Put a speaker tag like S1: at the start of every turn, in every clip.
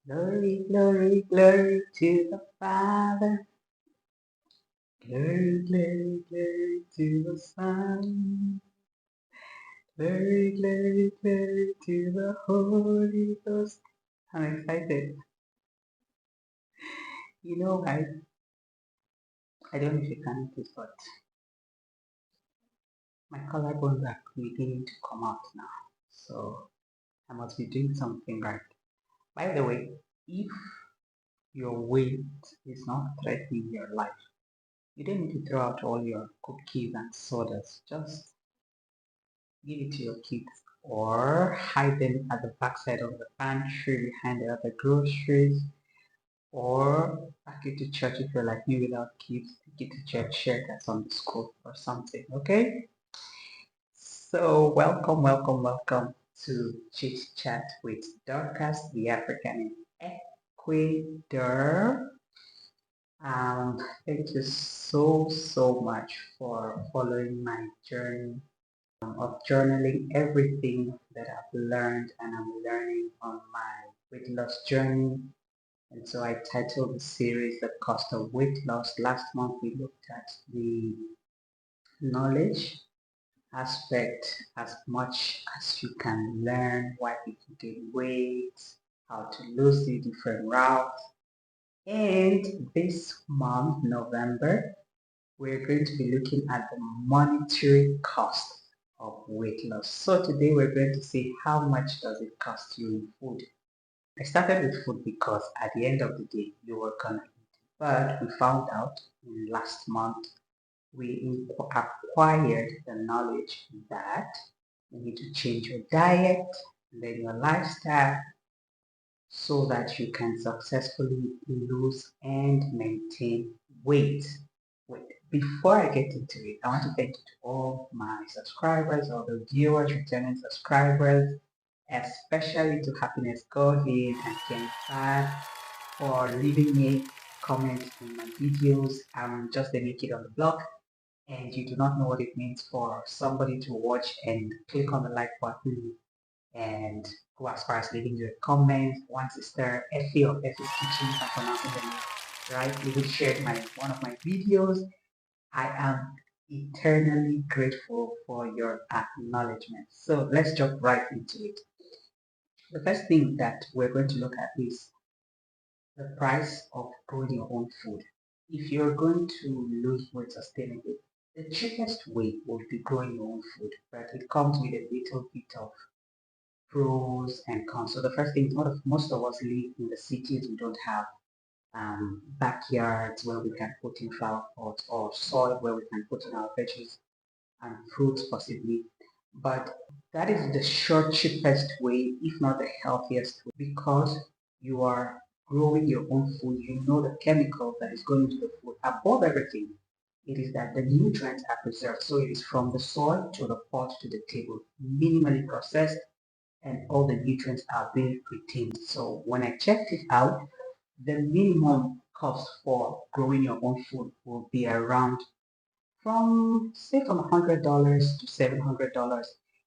S1: Glory, glory, glory to the Father. Glory, glory, glory to the Son. Glory, glory, glory to the Holy Ghost. I'm excited. I don't know if you can notice, but my collarbones are beginning to come out now. So I must be doing something right. By the way, if your weight is not threatening your life, you don't need to throw out all your cookies and sodas. Just give it to your kids or hide them at the backside of the pantry behind the other groceries or pack it to church if you're like me without kids. Take it to church, share that on the school or something, okay? So welcome to Chit Chat with Dorcas, the African in Ecuador. Thank you so much for following my journey of journaling everything that I've learned and I'm learning on my weight loss journey. And so I titled the series The Cost of Weight Loss. Last month we looked at the knowledge aspect as much as you can learn why people gain weight, how to lose the different routes. And this month, November, we're going to be looking at the monetary cost of weight loss. So today we're going to see how much does it cost you in food. I started with food because at the end of the day, you were gonna eat. But we found out last month, we acquired the knowledge that you need to change your diet, then your lifestyle, so that you can successfully lose and maintain weight. Wait, before I get into it, I want to thank you to all my subscribers, all the viewers, returning subscribers, especially to Happiness Godwin and Ken Fat for leaving me comments in my videos. I'm just a new kid on the block and you do not know what it means for somebody to watch and click on the like button and go as far as leaving you a comment. One sister, Effie of Effie's Kitchen, if I'm pronouncing the name right, even shared one of my videos. I am eternally grateful for your acknowledgement. So let's jump right into it. The first thing that we're going to look at is the price of growing your own food. If you're going to lose weight sustainably, the cheapest way would be growing your own food, but it comes with a little bit of pros and cons. So the first thing, most of us live in the cities. We don't have backyards where we can put in flower pots or soil where we can put in our veggies and fruits possibly. But that is the short, cheapest way, if not the healthiest way, because you are growing your own food. You know the chemical that is going into the food. Above everything, it is that the nutrients are preserved. So it is from the soil to the pot to the table, minimally processed, and all the nutrients are being retained. So when I checked it out, the minimum cost for growing your own food will be around from say from $100 to $700,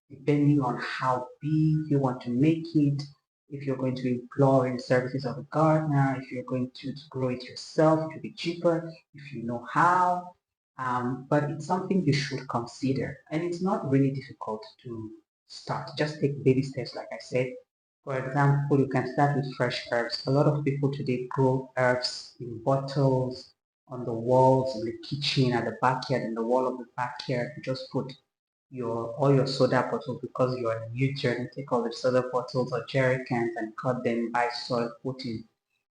S1: depending on how big you want to make it. If you're going to employ the services of a gardener, if you're going to grow it yourself, it will be cheaper if you know how. But it's something you should consider, and it's not really difficult to start. Just take baby steps, like I said. For example, you can start with fresh herbs. A lot of people today grow herbs in bottles on the walls in the kitchen, at the backyard, in the wall of the backyard. You just put all your soda bottles because you're on a new journey. Take all the soda bottles or jerry cans and cut them, buy soil, put in.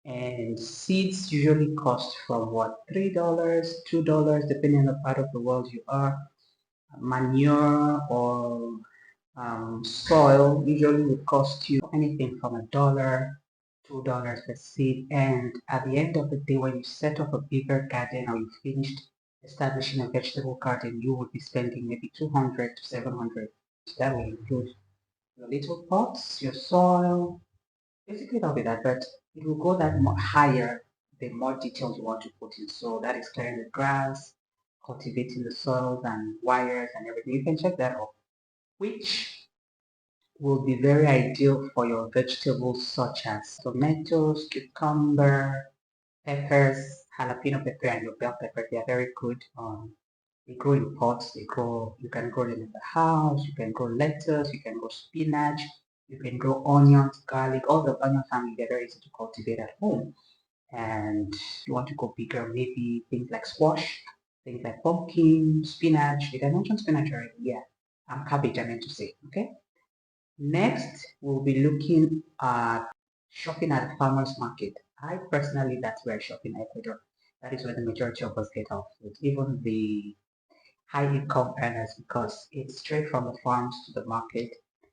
S1: And seeds usually cost from what, $3, $2, depending on the part of the world you are. Manure or soil usually would cost you anything from $1, $2 per seed. And at the end of the day, when you set up a bigger garden or you finished establishing a vegetable garden, you would be spending maybe 200 to 700. That will include your little pots, your soil. Basically, that'll be that, but it will go that more higher the more details you want to put in. So that is clearing the grass, cultivating the soils and wires and everything. You can check that off, which will be very ideal for your vegetables such as tomatoes, cucumber, peppers, jalapeno pepper and your bell pepper. They are very good. They grow in pots. You can grow them in the house. You can grow lettuce. You can grow spinach. You can grow onions, garlic. All the onion family, they're very easy to cultivate at home. And if you want to go bigger, maybe things like squash, things like pumpkin, spinach. Did I mention spinach already? Yeah. Cabbage, I meant to say. Okay. Next, we'll be looking at shopping at the farmer's market. I personally, that's where I shop in Ecuador. That is where the majority of us get our food, even the high income earners, because it's straight from the farms to the market.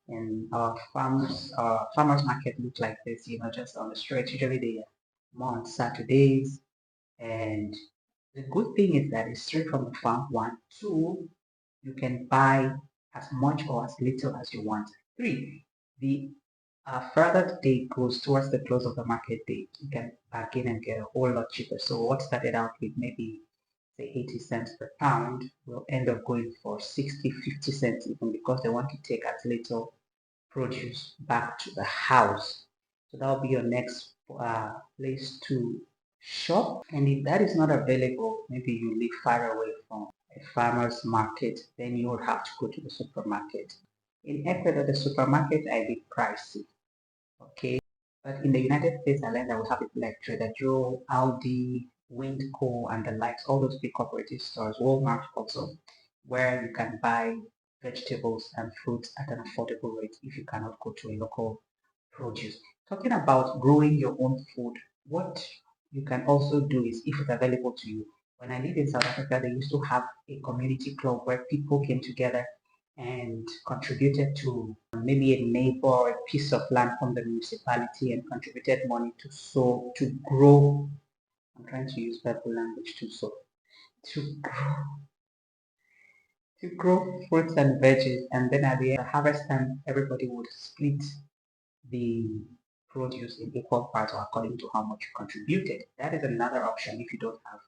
S1: And farmers market look like this, just on the street. Usually they are more on Saturdays. And the good thing is that it's straight from the farm. One, two, you can buy as much or as little as you want. Three, the further the day goes towards the close of the market day, you can bargain and get a whole lot cheaper. So what started out with maybe say 80 cents per pound will end up going for 60, 50 cents even, because they want to take as little produce back to the house. So that will be your next place to shop. And if that is not available, maybe you live far away from a farmer's market, then you will have to go to the supermarket. In Ecuador, the supermarkets are a bit pricey, okay? But in the United States, I learned that we have people like Trader Joe, Aldi, Windco, and the likes, all those big cooperative stores, Walmart also, where you can buy vegetables and fruits at an affordable rate if you cannot go to a local produce. Talking about growing your own food, what you can also do is, if it's available to you, when I lived in South Africa, they used to have a community club where people came together and contributed to maybe a neighbor or a piece of land from the municipality and contributed money to sow, to grow. I'm trying to use Bible language to sow, to grow, to grow fruits and veggies, and then at the harvest time, everybody would split the produce in equal parts or according to how much you contributed. That is another option if you don't have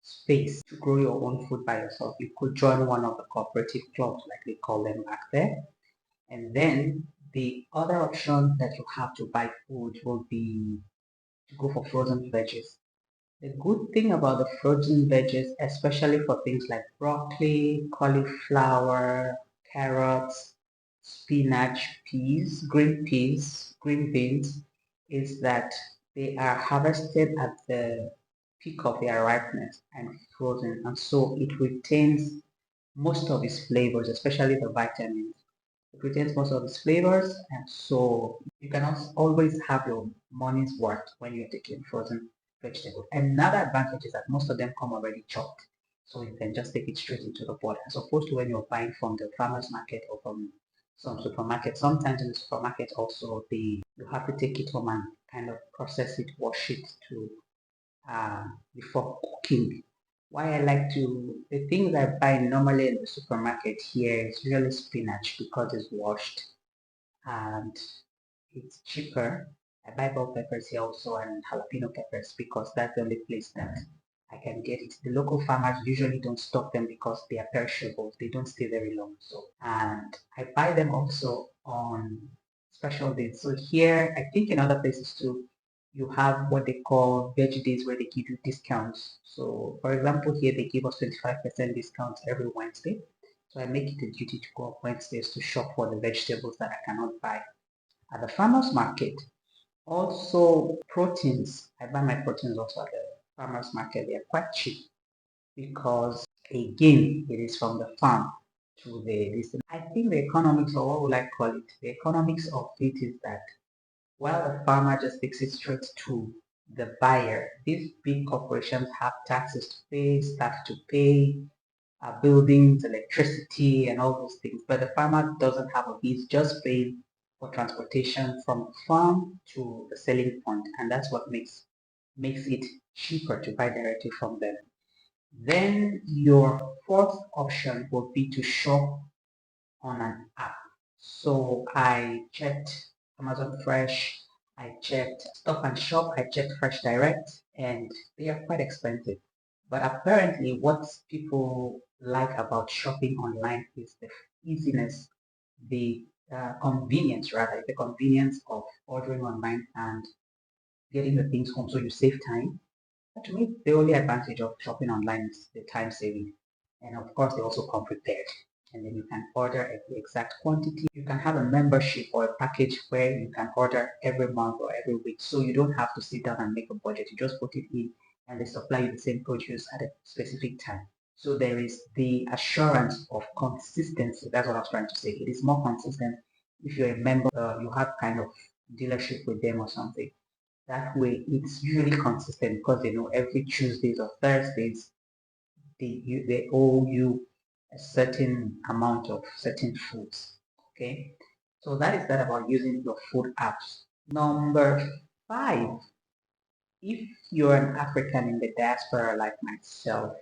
S1: space to grow your own food by yourself. You could join one of the cooperative clubs, like they call them back there. And then the other option that you have to buy food will be to go for frozen veggies. The good thing about the frozen veggies, especially for things like broccoli, cauliflower, carrots, spinach, peas, green beans, is that they are harvested at the peak of their ripeness and frozen, and so it retains most of its flavors, especially the vitamins. It retains most of its flavors, and so you can also always have your money's worth when you're taking frozen vegetables. Another advantage is that most of them come already chopped, so you can just take it straight into the pot, as opposed to when you're buying from the farmer's market or from some supermarket. Sometimes in the supermarket also, you have to take it home and kind of process it, wash it to before cooking. Why I like to, the things I buy normally in the supermarket here is really spinach because it's washed and it's cheaper. I buy bell peppers here also and jalapeno peppers because that's the only place that I can get it. The local farmers usually don't stock them because they are perishable. They don't stay very long. So, and I buy them also on special days. So here, I think in other places too, you have what they call veg days where they give you discounts. So for example, here they give us 25% discounts every Wednesday. So I make it a duty to go on Wednesdays to shop for the vegetables that I cannot buy at the farmer's market. Also proteins, I buy my proteins also at the farmer's market. They are quite cheap because again, it is from the farm to the listen. I think the economics, or what would I call it? The economics of it is that while the farmer just takes it straight to the buyer, these big corporations have taxes to pay, staff to pay, buildings, electricity, and all those things. But the farmer doesn't have a, he's just paying for transportation from farm to the selling point, and that's what makes it cheaper to buy directly from them. Then your fourth option would be to shop on an app. So I checked Amazon Fresh, I checked Stop and Shop, I checked Fresh Direct, and they are quite expensive. But apparently, what people like about shopping online is the easiness, the convenience rather, the convenience of ordering online and getting the things home so you save time. But to me, the only advantage of shopping online is the time saving. And of course, they also come prepared. And then you can order at the exact quantity. You can have a membership or a package where you can order every month or every week. So you don't have to sit down and make a budget. You just put it in and they supply you the same produce at a specific time. So there is the assurance of consistency. That's what I was trying to say. It is more consistent if you're a member, you have kind of dealership with them or something. That way, it's usually consistent because they know every Tuesdays or Thursdays they owe you a certain amount of certain foods. Okay, so that is that about using your food apps. Number 5, if you're an African in the diaspora like myself,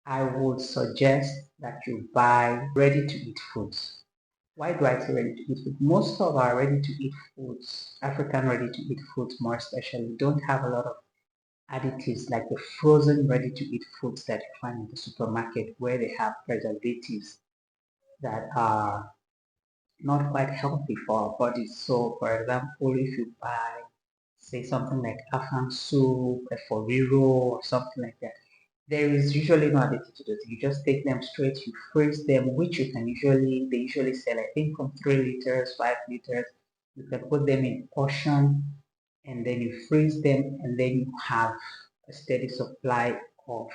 S1: I would suggest that you buy ready-to-eat foods. Why do I say ready-to-eat food? Most of our ready-to-eat foods, African ready-to-eat foods more especially, don't have a lot of additives like the frozen ready-to-eat foods that you find in the supermarket where they have preservatives that are not quite healthy for our bodies. So for example, if you buy say something like afang soup, a foriro or something like that, there is usually no additive to those. You just take them straight, you freeze them, which you can they usually sell I think from 3 liters, 5 liters. You can put them in portion and then you freeze them and then you have a steady supply of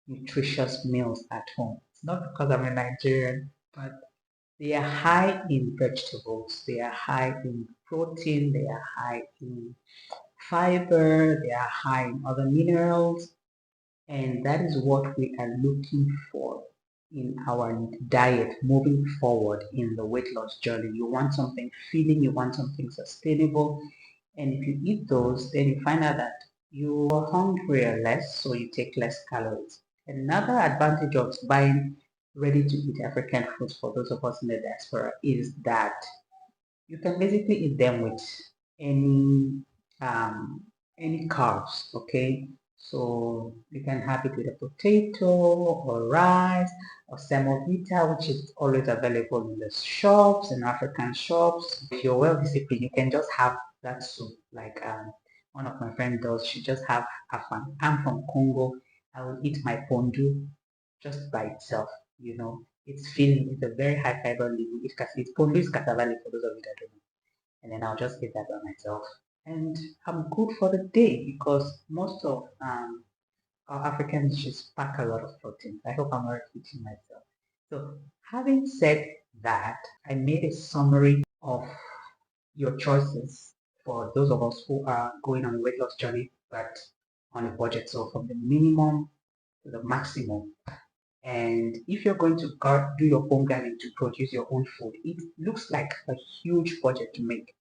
S1: nutritious meals at home. It's not because I'm a Nigerian, but they are high in vegetables, they are high in protein, they are high in fiber, they are high in other minerals, and that is what we are looking for in our diet moving forward in the weight loss journey. You want something filling, you want something sustainable, and if you eat those, then you find out that you are hungrier less, so you take less calories. Another advantage of buying ready-to-eat African foods for those of us in the diaspora is that you can basically eat them with any um, any carbs. Okay, so you can have it with a potato or rice or semovita, which is always available in the shops, in African shops. If you're well disciplined, you can just have that soup. Like one of my friends does, she just have afang. I'm from Congo. I will eat my pondu just by itself. You know, it's filling. It's a very high fiber leaf. It's pondu is cassava leaf for those of you that don't know. And then I'll just eat that by myself. And I'm good for the day because most of our African dishes pack a lot of protein. I hope I'm not repeating myself. So having said that, I made a summary of your choices for those of us who are going on a weight loss journey but on a budget. So from the minimum to the maximum. And if you're going to do your home garden to produce your own food, it looks like a huge budget to make.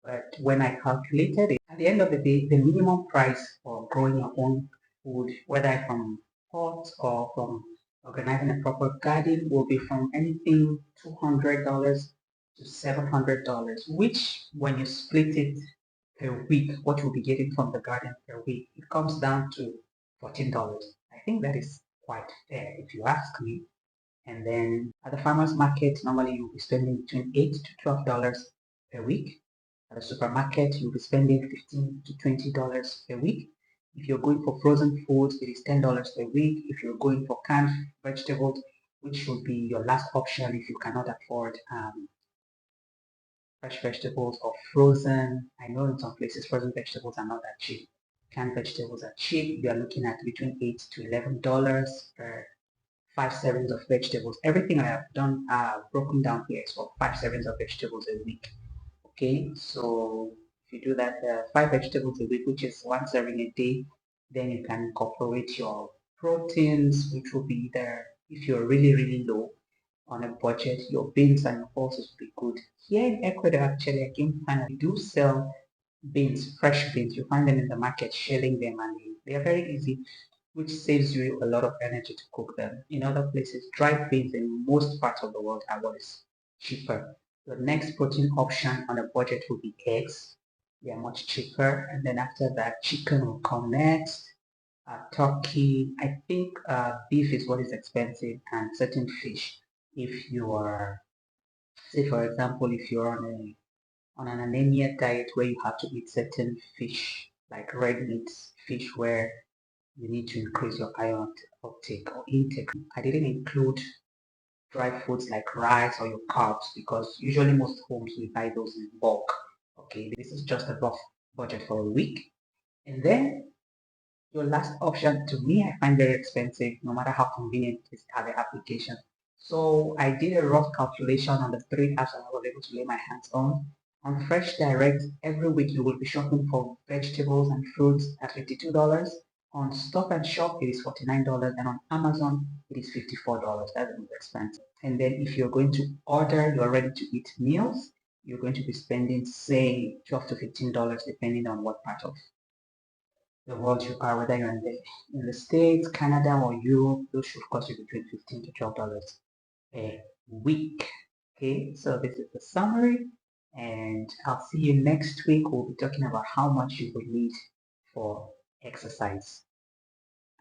S1: But when I calculated it, at the end of the day, the minimum price for growing your own food, whether from pots or from organizing a proper garden, will be from anything $200 to $700, which when you split it per week, what you'll be getting from the garden per week, it comes down to $14. I think that is quite fair if you ask me. And then at the farmer's market, normally you'll be spending between $8 to $12 per week. At a supermarket, you'll be spending $15 to $20 per week. If you're going for frozen foods, it is $10 per week. If you're going for canned vegetables, which would be your last option if you cannot afford fresh vegetables or frozen. I know in some places frozen vegetables are not that cheap. Canned vegetables are cheap. You are looking at between $8 to $11 per 5 servings of vegetables. Everything I have done broken down here is for 5 servings of vegetables a week. Okay, so if you do that 5 vegetables a week, which is 1 serving a day, then you can incorporate your proteins, which will be either, if you're really low on a budget, your beans and your pulses will be good. Here in Ecuador, actually, I can find we do sell beans, fresh beans. You find them in the market, shelling them, and they are very easy, which saves you a lot of energy to cook them. In other places, dried beans in most parts of the world are what is cheaper. The next protein option on a budget will be eggs. They are much cheaper. And then after that, chicken will come next. Turkey, I think beef is what is expensive, and certain fish if you are Say for example, if you're on an anemia diet where you have to eat certain fish, like red meat fish, where you need to increase your iron uptake or intake. I didn't include dry foods like rice or your carbs because usually most homes we buy those in bulk. Okay, this is just a rough budget for a week. And then your last option, to me, I find very expensive, no matter how convenient it is to have an application. So I did a rough calculation on the three apps that I was able to lay my hands on. On Fresh Direct, every week you will be shopping for vegetables and fruits at $52. On Stop and Shop, it is $49, and on Amazon, it is $54. That's the most expensive. And then if you're going to order your ready-to-eat meals, you're going to be spending, say, $12 to $15, depending on what part of the world you are, whether you're in the States, Canada, or Europe. Those should cost you between $15 to $12 a week. Okay, so this is the summary, and I'll see you next week. We'll be talking about how much you will need for exercise.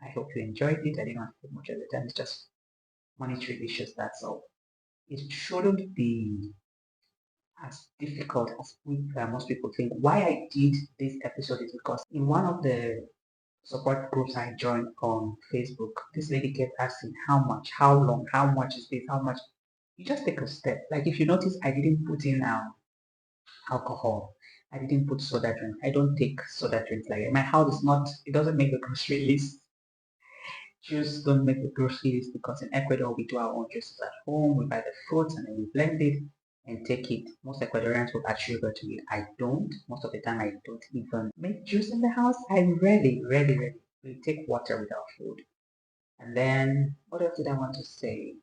S1: I hope you enjoyed it. I didn't want to put much of the time. It's just monetary issues, that's all. It shouldn't be as difficult as most people think. Why I did this episode is because in one of the support groups I joined on Facebook, this lady kept asking how much, how long, how much is this, how much. You just take a step. Like if you notice, I didn't put in alcohol. I didn't put soda drink. I don't take soda drinks like that. My house is not, it doesn't make the grocery list. Juice don't make the grocery list because in Ecuador we do our own juices at home. We buy the fruits and then we blend it and take it. Most Ecuadorians will add sugar to it. I don't. Most of the time I don't even make juice in the house. I rarely we take water with our food. And then what else did I want to say?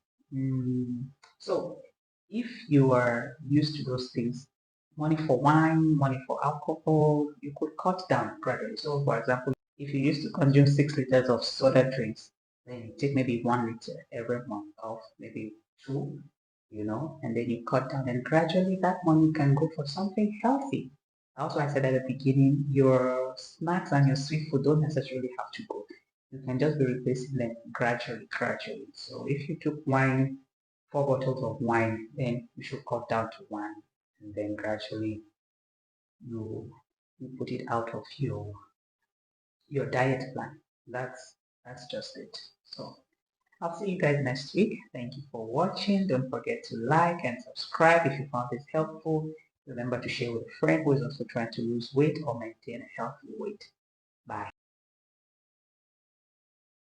S1: So if you are used to those things, money for wine, money for alcohol, you could cut down gradually. So for example, if you used to consume 6 liters of soda drinks, then you take maybe 1 liter every month off, maybe two, and then you cut down and gradually that money can go for something healthy. Also, I said at the beginning, your snacks and your sweet food don't necessarily have to go. You can just be replacing them gradually. So if you took wine, 4 bottles of wine, then you should cut down to one, and then gradually you you put it out of your diet plan. That's just it. So I'll see you guys next week. Thank you for watching. Don't forget to like and subscribe if you found this helpful. Remember to share with a friend who is also trying to lose weight or maintain a healthy weight. Bye.